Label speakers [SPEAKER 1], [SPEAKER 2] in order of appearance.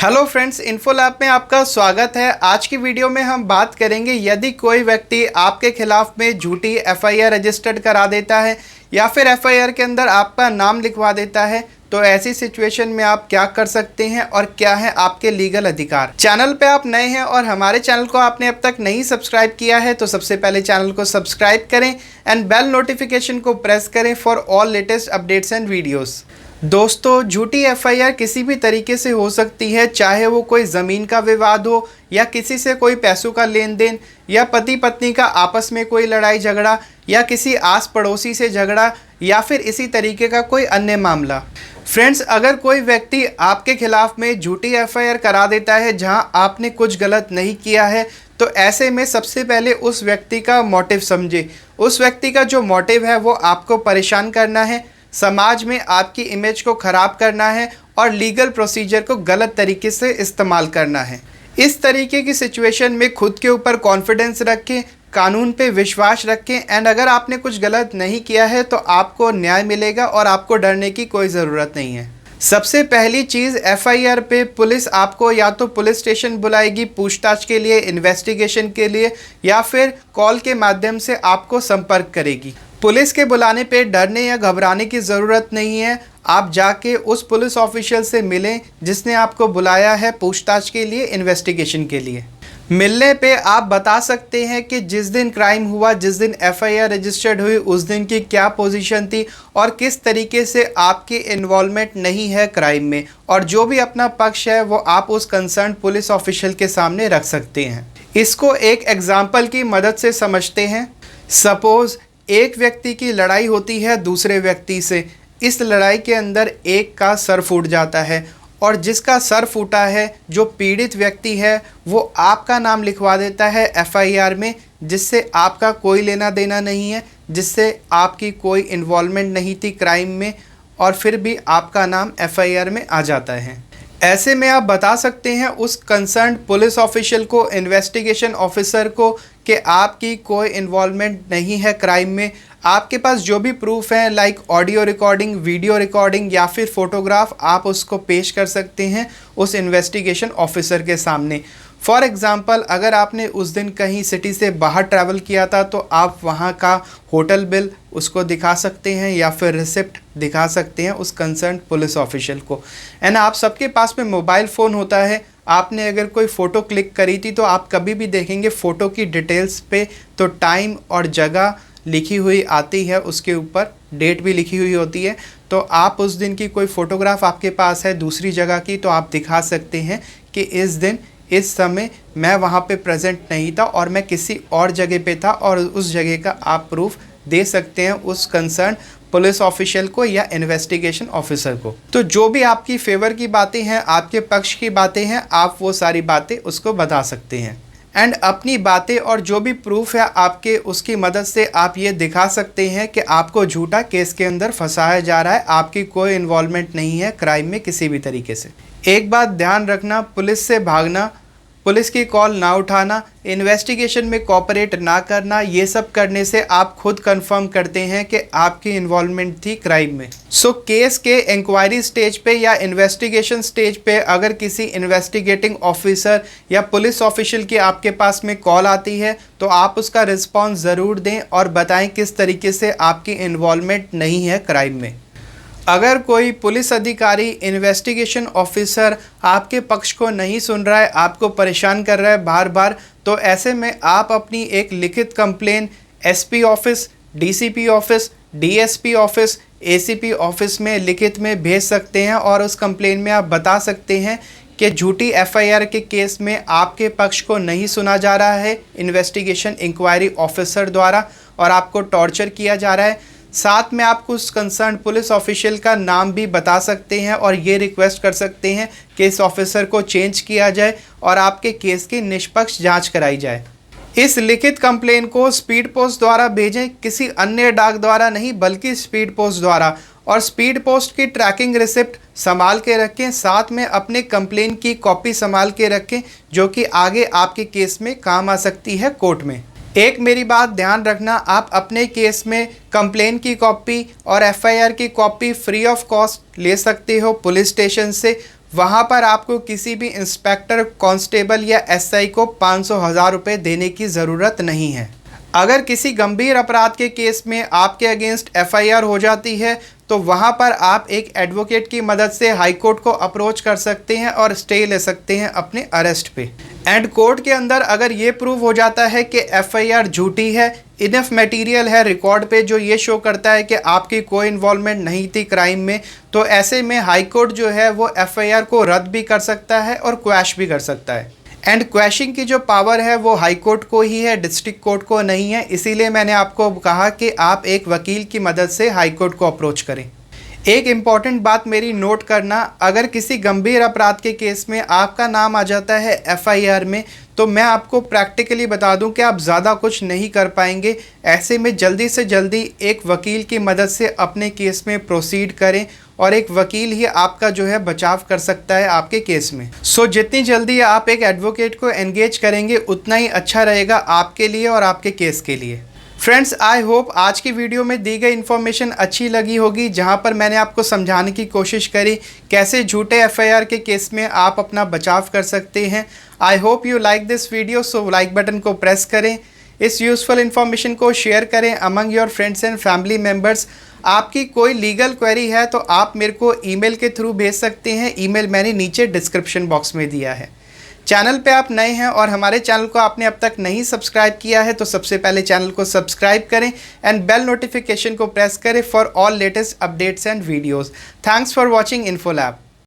[SPEAKER 1] Hello friends, इन्फोलैब में आपका स्वागत है। आज की वीडियो में हम बात करेंगे यदि कोई व्यक्ति आपके खिलाफ में झूठी एफआईआर रजिस्टर्ड करा देता है या फिर एफआईआर के अंदर आपका नाम लिखवा देता है तो ऐसी सिचुएशन में आप क्या कर सकते हैं और क्या है आपके लीगल अधिकार। चैनल पे आप नए हैं और हमारे चैनल को आपने अब तक नहीं सब्सक्राइब किया है तो सबसे पहले चैनल को सब्सक्राइब करें एंड बेल नोटिफिकेशन को प्रेस करें for all latest updates and videos. दोस्तों, झूठी एफआईआर किसी भी तरीके से हो सकती है, चाहे वो कोई ज़मीन का विवाद हो या किसी से कोई पैसों का लेन देन या पति पत्नी का आपस में कोई लड़ाई झगड़ा या किसी आस पड़ोसी से झगड़ा या फिर इसी तरीके का कोई अन्य मामला। फ्रेंड्स, अगर कोई व्यक्ति आपके खिलाफ में झूठी एफआईआर करा देता है जहां आपने कुछ गलत नहीं किया है तो ऐसे में सबसे पहले उस व्यक्ति का मोटिव समझे। उस व्यक्ति का जो मोटिव है वो आपको परेशान करना है, समाज में आपकी इमेज को ख़राब करना है और लीगल प्रोसीजर को गलत तरीके से इस्तेमाल करना है। इस तरीके की सिचुएशन में खुद के ऊपर कॉन्फिडेंस रखें, कानून पे विश्वास रखें एंड अगर आपने कुछ गलत नहीं किया है तो आपको न्याय मिलेगा और आपको डरने की कोई ज़रूरत नहीं है। सबसे पहली चीज़, एफआईआर पे पुलिस आपको या तो पुलिस स्टेशन बुलाएगी पूछताछ के लिए, इन्वेस्टिगेशन के लिए, या फिर कॉल के माध्यम से आपको संपर्क करेगी। पुलिस के बुलाने पे डरने या घबराने की ज़रूरत नहीं है। आप जाके उस पुलिस ऑफिशियल से मिलें जिसने आपको बुलाया है पूछताछ के लिए, इन्वेस्टिगेशन के लिए। मिलने पे आप बता सकते हैं कि जिस दिन क्राइम हुआ, जिस दिन एफआईआर रजिस्टर्ड हुई, उस दिन की क्या पोजीशन थी और किस तरीके से आपकी इन्वॉल्वमेंट नहीं है क्राइम में, और जो भी अपना पक्ष है वो आप उस कंसर्न पुलिस ऑफिशियल के सामने रख सकते हैं। इसको एक एग्जाम्पल की मदद से समझते हैं। सपोज़ एक व्यक्ति की लड़ाई होती है दूसरे व्यक्ति से। इस लड़ाई के अंदर एक का सर फूट जाता है और जिसका सर फूटा है, जो पीड़ित व्यक्ति है, वो आपका नाम लिखवा देता है एफआईआर में, जिससे आपका कोई लेना देना नहीं है, जिससे आपकी कोई इन्वॉल्वमेंट नहीं थी क्राइम में, और फिर भी आपका नाम एफआईआर में आ जाता है। ऐसे में आप बता सकते हैं उस कंसर्न पुलिस ऑफिशियल को, इन्वेस्टिगेशन ऑफिसर को, कि आपकी कोई इन्वॉल्वमेंट नहीं है क्राइम में। आपके पास जो भी प्रूफ है like audio recording, video recording या फिर फोटोग्राफ, आप उसको पेश कर सकते हैं उस इन्वेस्टिगेशन ऑफिसर के सामने। फॉर एग्ज़ाम्पल, अगर आपने उस दिन कहीं सिटी से बाहर ट्रैवल किया था तो आप वहाँ का होटल बिल उसको दिखा सकते हैं या फिर रिसिप्ट दिखा सकते हैं उस कंसर्न पुलिस ऑफिशियल को। एंड आप सबके पास में मोबाइल फ़ोन होता है, आपने अगर कोई फ़ोटो क्लिक करी थी तो आप कभी भी देखेंगे फ़ोटो की डिटेल्स पे तो टाइम और जगह लिखी हुई आती है, उसके ऊपर डेट भी लिखी हुई होती है। तो आप उस दिन की कोई फ़ोटोग्राफ आपके पास है दूसरी जगह की तो आप दिखा सकते हैं कि इस दिन इस समय मैं वहाँ पे प्रेजेंट नहीं था और मैं किसी और जगह पे था, और उस जगह का आप प्रूफ दे सकते हैं उस कंसर्न पुलिस ऑफिशियल को या इन्वेस्टिगेशन ऑफिसर को। तो जो भी आपकी फेवर की बातें हैं, आपके पक्ष की बातें हैं, आप वो सारी बातें उसको बता सकते हैं। एंड अपनी बातें और जो भी प्रूफ है आपके, उसकी मदद से आप ये दिखा सकते हैं कि आपको झूठा केस के अंदर फंसाया जा रहा है, आपकी कोई इन्वॉल्वमेंट नहीं है क्राइम में किसी भी तरीके से। एक बात ध्यान रखना, पुलिस से भागना, पुलिस की कॉल ना उठाना, इन्वेस्टिगेशन में कोऑपरेट ना करना, ये सब करने से आप खुद कंफर्म करते हैं कि आपकी इन्वॉल्वमेंट थी क्राइम में। सो केस के इंक्वायरी स्टेज पे या इन्वेस्टिगेशन स्टेज पे अगर किसी इन्वेस्टिगेटिंग ऑफिसर या पुलिस ऑफिशियल की आपके पास में कॉल आती है तो आप उसका रिस्पॉन्स ज़रूर दें और बताएं किस तरीके से आपकी इन्वॉल्वमेंट नहीं है क्राइम में। अगर कोई पुलिस अधिकारी, इन्वेस्टिगेशन ऑफिसर आपके पक्ष को नहीं सुन रहा है, आपको परेशान कर रहा है बार बार, तो ऐसे में आप अपनी एक लिखित complain SP office, DCP office, DSP office, ACP office में लिखित में भेज सकते हैं और उस कंप्लेन में आप बता सकते हैं कि झूठी एफआईआर के केस में आपके पक्ष को नहीं सुना जा रहा है इन्वेस्टिगेशन इंक्वायरी ऑफिसर द्वारा और आपको टॉर्चर किया जा रहा है। साथ में आप उस कंसर्न पुलिस ऑफिशियल का नाम भी बता सकते हैं और ये रिक्वेस्ट कर सकते हैं कि इस ऑफिसर को चेंज किया जाए और आपके केस की निष्पक्ष जांच कराई जाए। इस लिखित कंप्लेन को स्पीड पोस्ट द्वारा भेजें, किसी अन्य डाक द्वारा नहीं बल्कि स्पीड पोस्ट द्वारा, और स्पीड पोस्ट की ट्रैकिंग रिसिप्ट संभाल के रखें, साथ में अपने कंप्लेन की कॉपी संभाल के रखें जो कि आगे आपके केस में काम आ सकती है कोर्ट में। एक मेरी बात ध्यान रखना, आप अपने केस में कंप्लेन की कॉपी और एफआईआर की कॉपी फ्री ऑफ कॉस्ट ले सकते हो पुलिस स्टेशन से। वहाँ पर आपको किसी भी इंस्पेक्टर, कांस्टेबल या एसआई को 500,000 रुपये देने की ज़रूरत नहीं है। अगर किसी गंभीर अपराध के केस में आपके अगेंस्ट एफआईआर हो जाती है तो वहाँ पर आप एक एडवोकेट की मदद से हाई कोर्ट को अप्रोच कर सकते हैं और स्टे ले सकते हैं अपने अरेस्ट पे। एंड कोर्ट के अंदर अगर ये प्रूव हो जाता है कि एफआईआर झूठी है, इनफ मटेरियल है रिकॉर्ड पे जो ये शो करता है कि आपकी कोई इन्वॉल्वमेंट नहीं थी क्राइम में, तो ऐसे में हाई कोर्ट जो है वो एफआईआर को रद्द भी कर सकता है और क्वैश भी कर सकता है। एंड क्वैशिंग की जो पावर है वो हाई कोर्ट को ही है, डिस्ट्रिक्ट कोर्ट को नहीं है। इसीलिए मैंने आपको कहा कि आप एक वकील की मदद से हाई कोर्ट को अप्रोच करें। एक इम्पॉर्टेंट बात मेरी नोट करना, अगर किसी गंभीर अपराध के केस में आपका नाम आ जाता है एफआईआर में तो मैं आपको प्रैक्टिकली बता दूं कि आप ज़्यादा कुछ नहीं कर पाएंगे। ऐसे में जल्दी से जल्दी एक वकील की मदद से अपने केस में प्रोसीड करें और एक वकील ही आपका जो है बचाव कर सकता है आपके केस में। सो जितनी जल्दी आप एक एडवोकेट को एंगेज करेंगे उतना ही अच्छा रहेगा आपके लिए और आपके केस के लिए। फ्रेंड्स, आई होप आज की वीडियो में दी गई इन्फॉर्मेशन अच्छी लगी होगी, जहां पर मैंने आपको समझाने की कोशिश करी कैसे झूठे एफआईआर के केस में आप अपना बचाव कर सकते हैं। I hope you like this video, so like button को प्रेस करें, इस यूज़फुल इन्फॉर्मेशन को शेयर करें among your friends and family members. आपकी कोई लीगल क्वेरी है तो आप मेरे को ईमेल के थ्रू भेज सकते हैं। ईमेल मैंने नीचे डिस्क्रिप्शन बॉक्स में दिया है। चैनल पे आप नए हैं और हमारे चैनल को आपने अब तक नहीं सब्सक्राइब किया है तो सबसे पहले चैनल को सब्सक्राइब करें एंड बेल नोटिफिकेशन को प्रेस करें for all latest updates and videos. Thanks for watching इन्फोलैब।